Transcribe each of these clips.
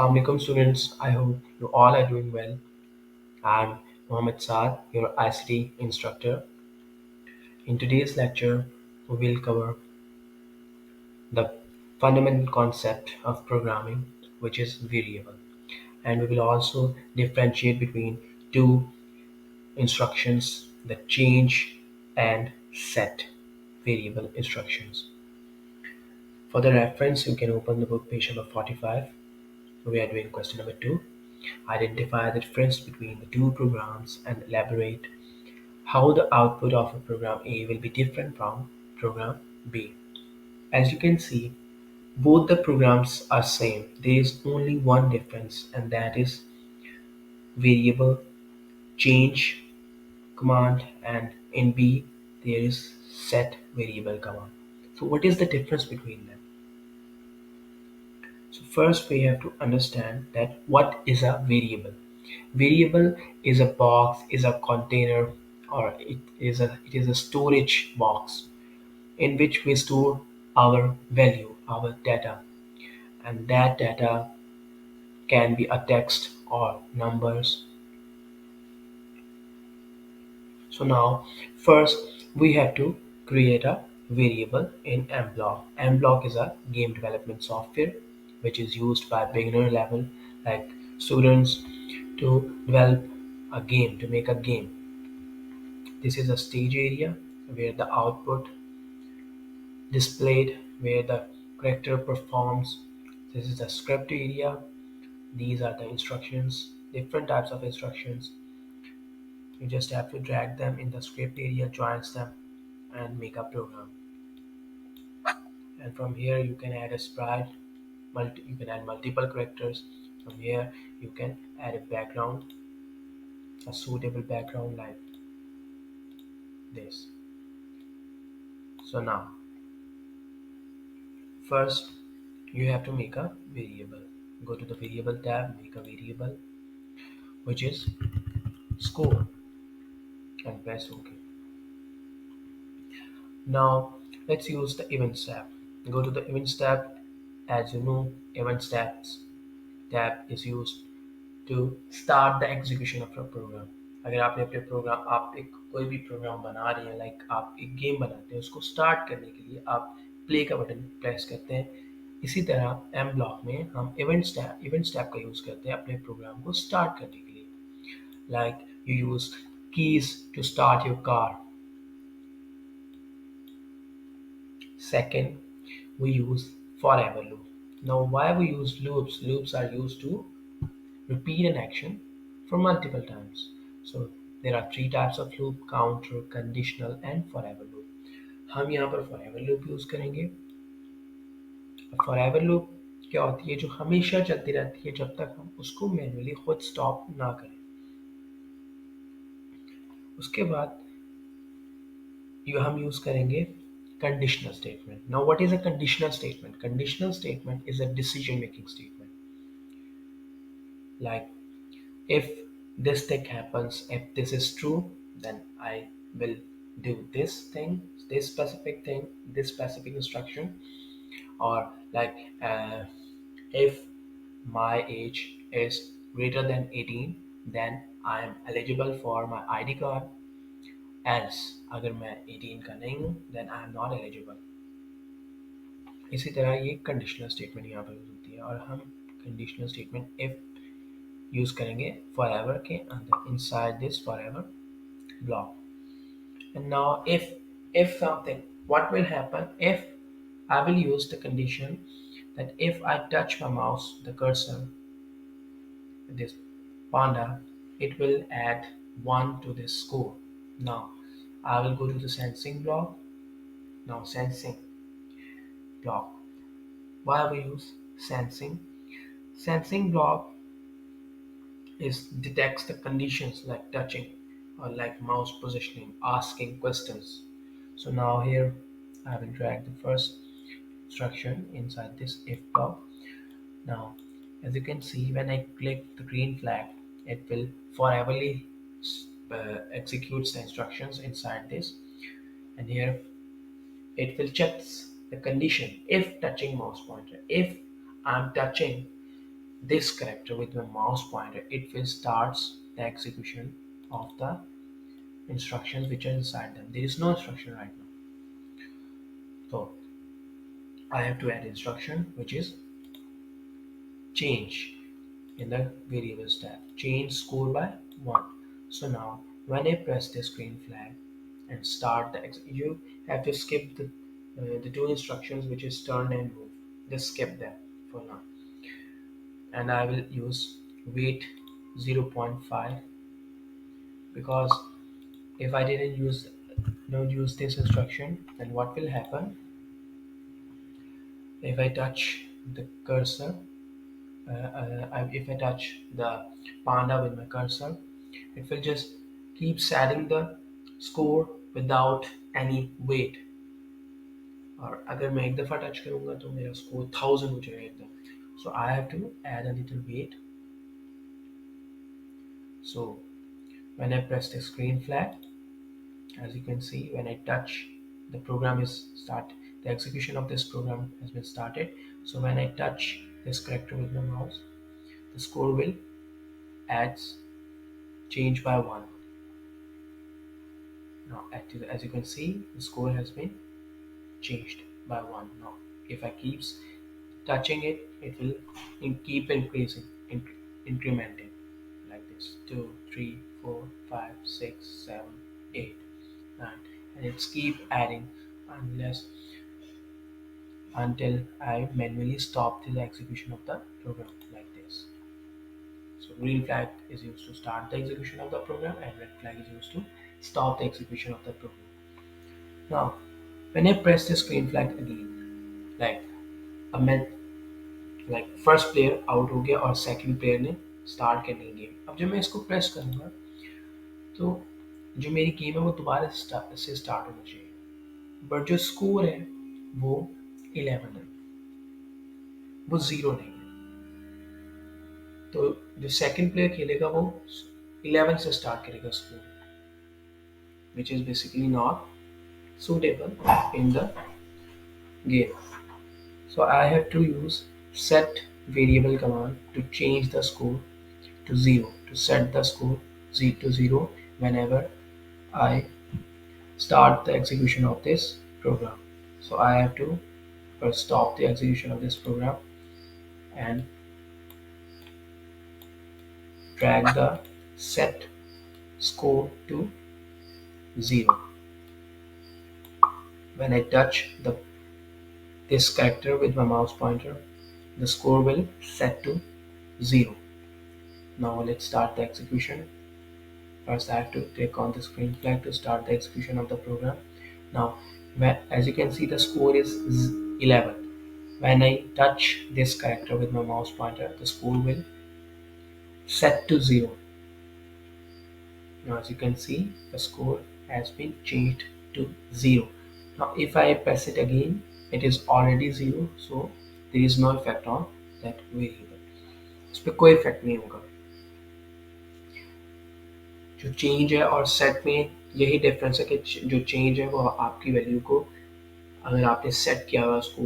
Assalamualaikum students, I hope you all are doing well. I'm Mohammed Saad, your ICT instructor. In today's lecture, we will cover the fundamental concept of programming, which is variable. And we will also differentiate between two instructions, the change and set variable instructions. For the reference, you can open the book page number 45. We are doing question number 2. Identify the difference between the two programs and elaborate how the output of a program A will be different from program B. As you can see, both the programs are same. There is only one difference, and that is variable change command, and in B there is set variable command. So what is the difference between them? So first we have to understand that what is a variable. Variable is a box, is a container, or it is a storage box in which we store our value, our data, and that data can be a text or numbers. So now first we have to create a variable in mBlock. mBlock is a game development software which is used by beginner level like students to develop a game, to make a game. This is a stage area where the output displayed, where the character performs. This is the script area. These are the instructions, different types of instructions. You just have to drag them in the script area, join them, and make a program. And from here you can add a sprite, you can add multiple characters. From here you can add a background, a suitable background like this. So now first you have to make a variable. Go to the variable tab, make a variable which is score, and press OK. Now let's use the events tab. Go to the events tab. As you know, events tab is used to start the execution of your program. अगर आपने अपने programme आप एक कोई भी programme बना रहे हैं, लाइक आप एक गेम बनाते हैं, उसको स्टार्ट करने के लिए आप प्ले का बटन प्रेस करते हैं. इसी तरह एम ब्लॉक में हम इवेंट्स टैब का यूज़ करते हैं अपने प्रोग्राम को स्टार्ट करने के लिए. Like you use keys to start your car. Second, we use forever loop. Now why we use loops? Loops are used to repeat an action for multiple times. So there are three types of loop: counter, conditional and forever loop. हम यहाँ पर forever loop use करेंगे. forever loop क्या होती है? जो हमेशा चलती रहती है जब तक हम उसको मैन्युअली खुद स्टॉप ना करें. उसके बाद हम यूज करेंगे conditional statement. Now what is a conditional statement? Conditional statement is a decision making statement. Like if this thing happens, if this is true, then I will do this thing, this specific thing, this specific instruction. Or like if my age is greater than 18, then I am eligible for my ID card. Else अगर मैं 18 का नहीं हूँ, then I am not eligible. इसी तरह ये conditional statement यहाँ पर यूज होती है, और हम कंडीशनल स्टेटमेंट इफ यूज करेंगे forever के अंदर, inside this forever block. And now if something, what will happen if I will use the condition that if I touch my mouse, the cursor, this panda, it will add 1 to this score. Now I will go to the sensing block. Now sensing block, why we use sensing? Sensing block is detects the conditions like touching or like mouse positioning, asking questions. So now here I will drag the first instruction inside this if block. Now as you can see, when I click the green flag, it will foreverly executes the instructions inside this, and here it will check the condition if touching mouse pointer. If I'm touching this character with my mouse pointer, it will starts the execution of the instructions which are inside them. There is no instruction right now. So I have to add instruction which is change in the variables tab. Change score by 1. So now when I press this green flag and start you have to skip the two instructions which is turn and move. Just skip them for now. And I will use weight 0.5 because if I didn't use don't use this instruction, then what will happen if I touch the cursor, if I touch the panda with my cursor, it will just keeps adding the score without any weight. और अगर मैं एक दफ़ा touch करूँगा तो मेरा score 1000 हो जाएगा एकदम. So I have to add a little weight. So when I press the screen flag, as you can see, when I touch, the program is start. The execution of this program has been started. So when I touch this character with my mouse, the score will adds change by 1. Now as you can see, the score has been changed by 1. Now if I keeps touching it, it will keep increasing, incrementing like this: 2, 3, 4, 5, 6, 7, 8, 9, and it's keep adding unless until I manually stop the execution of the program like this. So green flag is used to start the execution of the program and red flag is used to stop the execution of the program. Now when I press this green flag again, like अब मैं first player out हो गया और second player ने start करनी है game. अब जब मैं इसको प्रेस करूँगा तो जो मेरी गेम है वो दोबारा से स्टार्ट होना चाहिए, बट जो स्कोर है वो 11 है, वो 0 नहीं है. तो जो सेकंड प्लेयर खेलेगा वो 11 से स्टार्ट करेगा score, which is basically not suitable in the game. So I have to use set variable command to change the score to 0, to set the score to 0 whenever I start the execution of this program. So I have to first stop the execution of this program and drag the set score to 0. When I touch this character with my mouse pointer, the score will set to 0. Now let's start the execution. First I have to click on the screen flag to start the execution of the program. Now as you can see, the score is 11. When I touch this character with my mouse pointer, the score will set to 0. Now as you can see, the score has been changed to 0. Now if I press it again, it is already 0, so there is no effect on that variable. इस पर कोई effect नहीं होगा. जो change है और set में यही डिफरेंस है कि जो चेंज है वो आपकी वैल्यू को, अगर आपने सेट किया हुआ उसको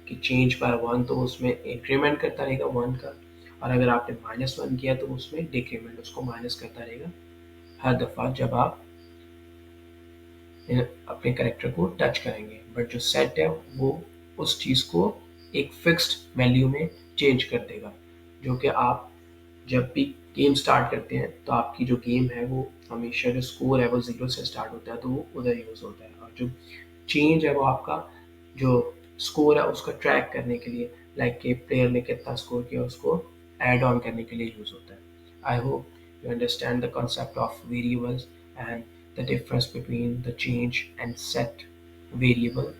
कि चेंज बाय 1, तो उसमें इंक्रीमेंट करता रहेगा 1 का, और अगर आपने -1 किया तो उसमें डिक्रीमेंट उसको माइनस करता रहेगा हर दफ़ा जब आप अपने कैरेक्टर को टच करेंगे. बट जो सेट है वो उस चीज़ को एक फिक्स्ड वैल्यू में चेंज कर देगा, जो कि आप जब भी गेम स्टार्ट करते हैं तो आपकी जो गेम है वो हमेशा जो स्कोर है वो 0 से स्टार्ट होता है, तो वो उधर यूज़ होता है. और जो चेंज है वो आपका जो स्कोर है उसका ट्रैक करने के लिए, लाइक कि प्लेयर ने कितना स्कोर किया उसको ऐड ऑन करने के लिए यूज़ होता है. I hope you understand the concept of variables and the difference between the change and set variable.